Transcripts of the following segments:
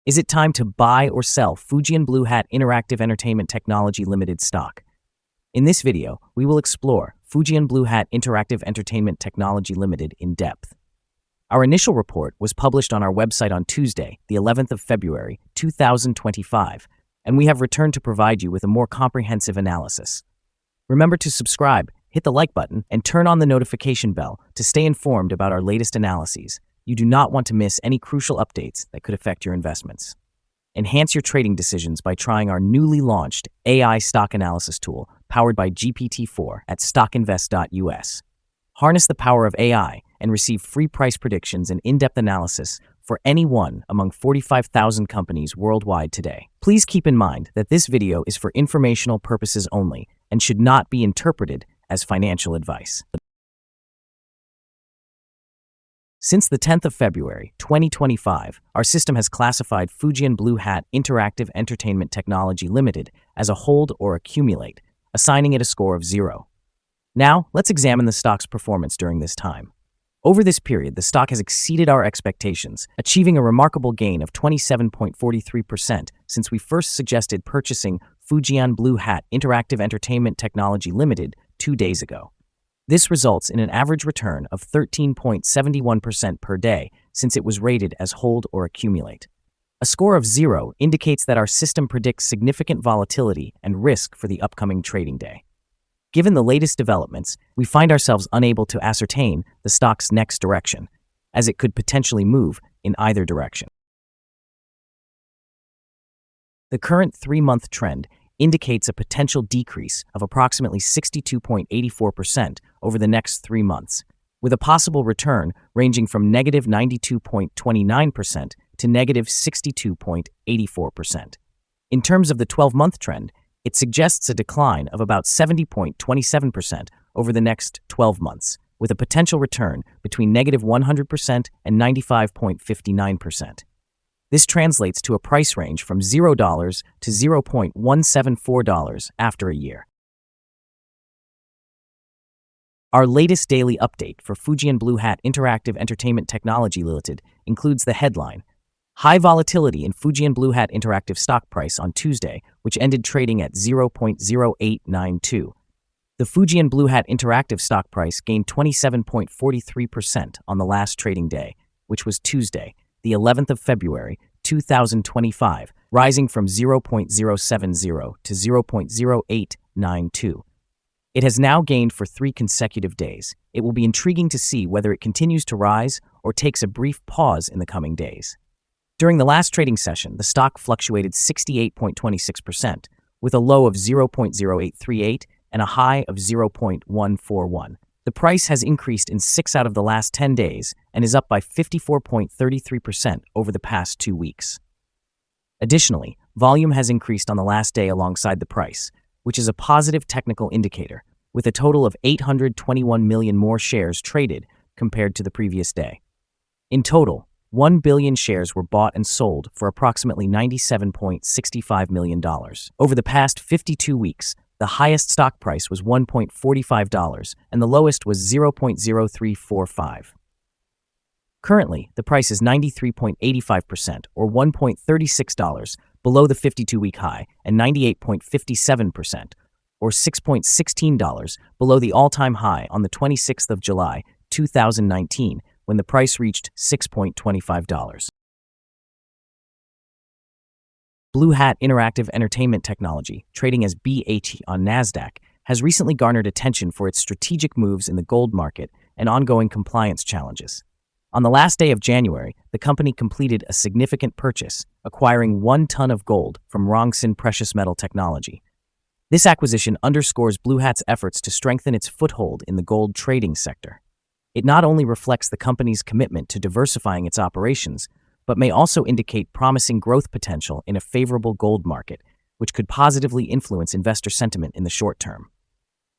Is it time to buy or sell Fujian Blue Hat Interactive Entertainment Technology Limited stock? In this video, we will explore Fujian Blue Hat Interactive Entertainment Technology Limited in depth. Our initial report was published on our website on Tuesday, the 11th of February, 2025, and we have returned to provide you with a more comprehensive analysis. Remember to subscribe, hit the like button, and turn on the notification bell to stay informed about our latest analyses. You do not want to miss any crucial updates that could affect your investments. Enhance your trading decisions by trying our newly launched AI stock analysis tool powered by GPT-4 at StockInvest.us. Harness the power of AI and receive free price predictions and in-depth analysis for any one among 45,000 companies worldwide today. Please keep in mind that this video is for informational purposes only and should not be interpreted as financial advice. Since the 10th of February, 2025, our system has classified Fujian Blue Hat Interactive Entertainment Technology Limited as a hold or accumulate, assigning it a score of 0. Now, let's examine the stock's performance during this time. Over this period, the stock has exceeded our expectations, achieving a remarkable gain of 27.43% since we first suggested purchasing Fujian Blue Hat Interactive Entertainment Technology Limited 2 days ago. This results in an average return of 13.71% per day since it was rated as hold or accumulate. A score of 0 indicates that our system predicts significant volatility and risk for the upcoming trading day. Given the latest developments, we find ourselves unable to ascertain the stock's next direction, as it could potentially move in either direction. The current 3-month trend indicates a potential decrease of approximately 62.84% over the next 3 months, with a possible return ranging from negative 92.29% to negative 62.84%. In terms of the 12-month trend, it suggests a decline of about 70.27% over the next 12 months, with a potential return between negative 100% and 95.59%. This translates to a price range from $0 to $0.174 after a year. Our latest daily update for Fujian Blue Hat Interactive Entertainment Technology Limited includes the headline, High volatility in Fujian Blue Hat Interactive stock price on Tuesday, which ended trading at 0.0892. The Fujian Blue Hat Interactive stock price gained 27.43% on the last trading day, which was Tuesday, the 11th of February, 2025, rising from 0.070 to 0.0892. It has now gained for 3 consecutive days. It will be intriguing to see whether it continues to rise or takes a brief pause in the coming days. During the last trading session, the stock fluctuated 68.26%, with a low of 0.0838 and a high of 0.141. The price has increased in 6 out of the last 10 days and is up by 54.33% over the past 2 weeks. Additionally, volume has increased on the last day alongside the price, which is a positive technical indicator, with a total of 821 million more shares traded compared to the previous day. In total, 1 billion shares were bought and sold for approximately $97.65 million. Over the past 52 weeks, the highest stock price was $1.45 and the lowest was $0.0345. Currently, the price is 93.85% or $1.36 below the 52-week high and 98.57% or $6.16 below the all-time high on the 26th of July, 2019, when the price reached $6.25. Blue Hat Interactive Entertainment Technology, trading as BHAT on NASDAQ, has recently garnered attention for its strategic moves in the gold market and ongoing compliance challenges. On the last day of January, the company completed a significant purchase, acquiring 1 ton of gold from Rongsin Precious Metal Technology. This acquisition underscores Blue Hat's efforts to strengthen its foothold in the gold trading sector. It not only reflects the company's commitment to diversifying its operations, but may also indicate promising growth potential in a favorable gold market, which could positively influence investor sentiment in the short term.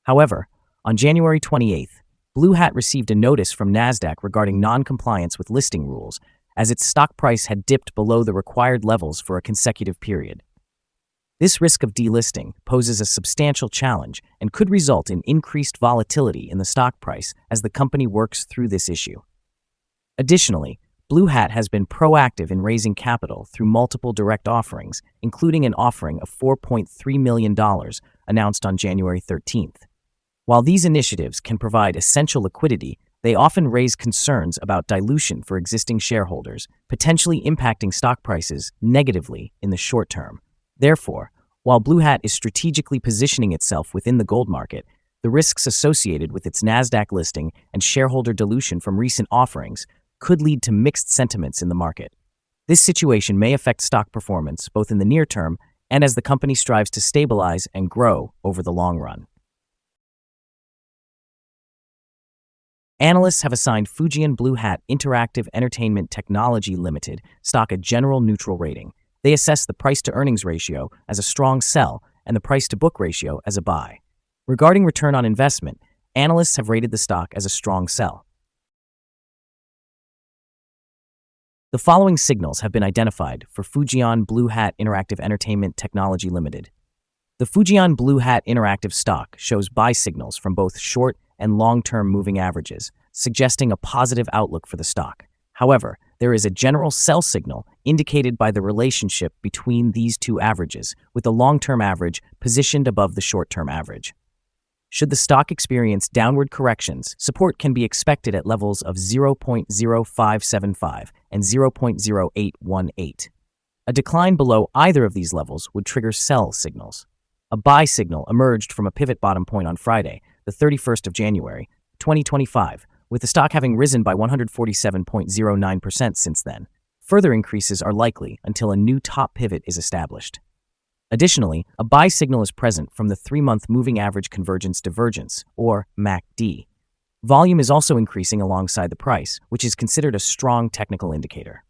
However, on January 28th, Blue Hat received a notice from NASDAQ regarding non-compliance with listing rules, as its stock price had dipped below the required levels for a consecutive period. This risk of delisting poses a substantial challenge and could result in increased volatility in the stock price as the company works through this issue. Additionally, Blue Hat has been proactive in raising capital through multiple direct offerings, including an offering of $4.3 million announced on January 13th. While these initiatives can provide essential liquidity, they often raise concerns about dilution for existing shareholders, potentially impacting stock prices negatively in the short term. Therefore, while Blue Hat is strategically positioning itself within the gold market, the risks associated with its Nasdaq listing and shareholder dilution from recent offerings could lead to mixed sentiments in the market. This situation may affect stock performance both in the near term and as the company strives to stabilize and grow over the long run. Analysts have assigned Fujian Blue Hat Interactive Entertainment Technology Limited stock a general neutral rating. They assess the price-to-earnings ratio as a strong sell and the price-to-book ratio as a buy. Regarding return on investment, analysts have rated the stock as a strong sell. The following signals have been identified for Fujian Blue Hat Interactive Entertainment Technology Limited. The Fujian Blue Hat Interactive stock shows buy signals from both short and long-term moving averages, suggesting a positive outlook for the stock. However, there is a general sell signal indicated by the relationship between these two averages, with the long-term average positioned above the short-term average. Should the stock experience downward corrections, support can be expected at levels of 0.0575 and 0.0818. A decline below either of these levels would trigger sell signals. A buy signal emerged from a pivot bottom point on Friday, the 31st of January, 2025, with the stock having risen by 147.09% since then. Further increases are likely until a new top pivot is established. Additionally, a buy signal is present from the 3-month moving average convergence divergence, or MACD. Volume is also increasing alongside the price, which is considered a strong technical indicator.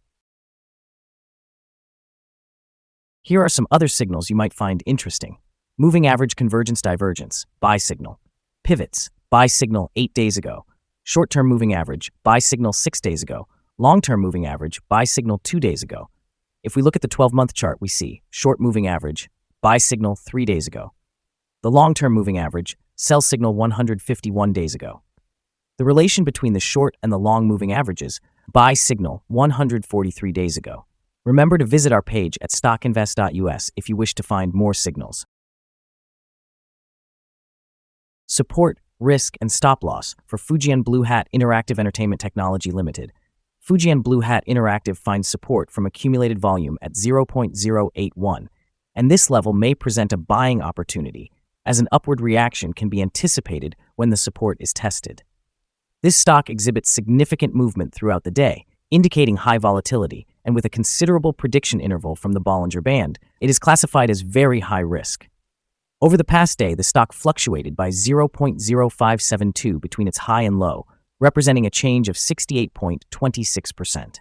Here are some other signals you might find interesting. Moving average convergence divergence, buy signal. Pivots, buy signal 8 days ago. Short-term moving average, buy signal 6 days ago. Long-term moving average, buy signal 2 days ago. If we look at the 12-month chart, we see short moving average, buy signal 3 days ago. The long-term moving average, sell signal 151 days ago. The relation between the short and the long moving averages, buy signal 143 days ago. Remember to visit our page at StockInvest.us if you wish to find more signals. Support, risk, and stop loss for Fujian Blue Hat Interactive Entertainment Technology Limited. Fujian Blue Hat Interactive finds support from accumulated volume at 0.081, and this level may present a buying opportunity, as an upward reaction can be anticipated when the support is tested. This stock exhibits significant movement throughout the day, indicating high volatility, and with a considerable prediction interval from the Bollinger Band, it is classified as very high risk. Over the past day, the stock fluctuated by 0.0572 between its high and low, representing a change of 68.26%.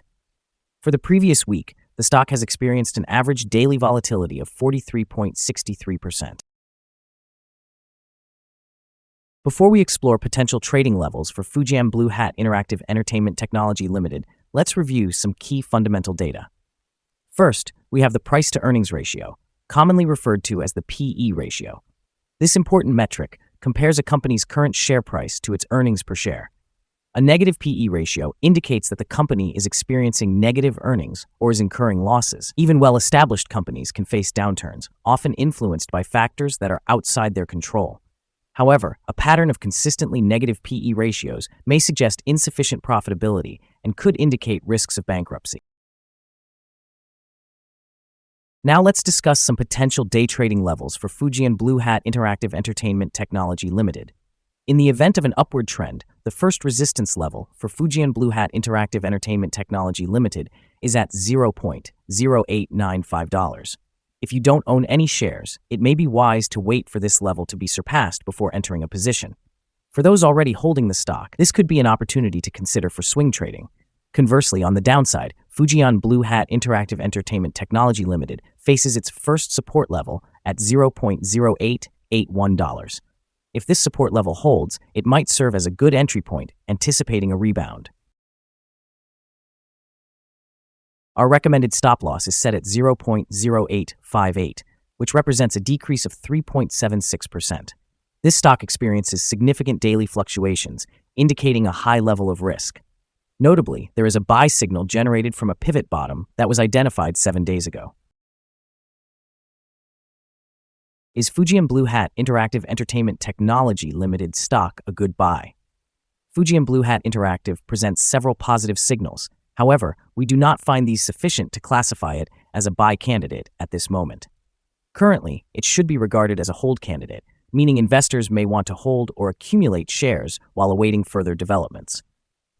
For the previous week, the stock has experienced an average daily volatility of 43.63%. Before we explore potential trading levels for Fujian Blue Hat Interactive Entertainment Technology Limited, let's review some key fundamental data. First, we have the price-to-earnings ratio, commonly referred to as the PE ratio. This important metric compares a company's current share price to its earnings per share. A negative PE ratio indicates that the company is experiencing negative earnings or is incurring losses. Even well-established companies can face downturns, often influenced by factors that are outside their control. However, a pattern of consistently negative PE ratios may suggest insufficient profitability and could indicate risks of bankruptcy. Now let's discuss some potential day trading levels for Fujian Blue Hat Interactive Entertainment Technology Limited. In the event of an upward trend, the first resistance level for Fujian Blue Hat Interactive Entertainment Technology Limited is at $0.0895. If you don't own any shares, it may be wise to wait for this level to be surpassed before entering a position. For those already holding the stock, this could be an opportunity to consider for swing trading. Conversely, on the downside, Fujian Blue Hat Interactive Entertainment Technology Limited faces its first support level at $0.0881. If this support level holds, it might serve as a good entry point, anticipating a rebound. Our recommended stop loss is set at 0.0858, which represents a decrease of 3.76%. This stock experiences significant daily fluctuations, indicating a high level of risk. Notably, there is a buy signal generated from a pivot bottom that was identified 7 days ago. Is Fujian BHAT Interactive Entertainment Technology Limited stock a good buy? Fujian BHAT Interactive presents several positive signals. However, we do not find these sufficient to classify it as a buy candidate at this moment. Currently, it should be regarded as a hold candidate, meaning investors may want to hold or accumulate shares while awaiting further developments.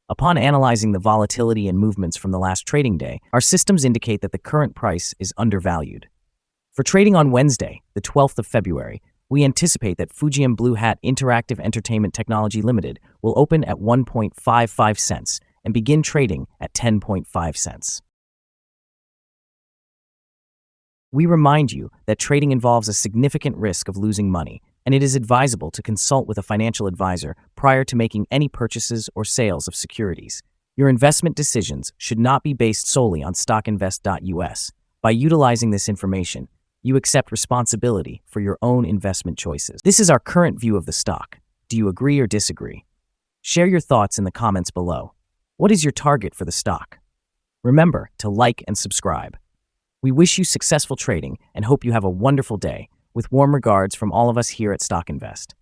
Upon analyzing the volatility and movements from the last trading day, our systems indicate that the current price is undervalued. For trading on Wednesday, the 12th of February, we anticipate that Fujian BHAT Interactive Entertainment Technology Limited will open at 1.55 cents and begin trading at 10.5 cents. We remind you that trading involves a significant risk of losing money, and it is advisable to consult with a financial advisor prior to making any purchases or sales of securities. Your investment decisions should not be based solely on StockInvest.us. By utilizing this information, you accept responsibility for your own investment choices. This is our current view of the stock. Do you agree or disagree? Share your thoughts in the comments below. What is your target for the stock? Remember to like and subscribe. We wish you successful trading and hope you have a wonderful day. With warm regards from all of us here at StockInvest.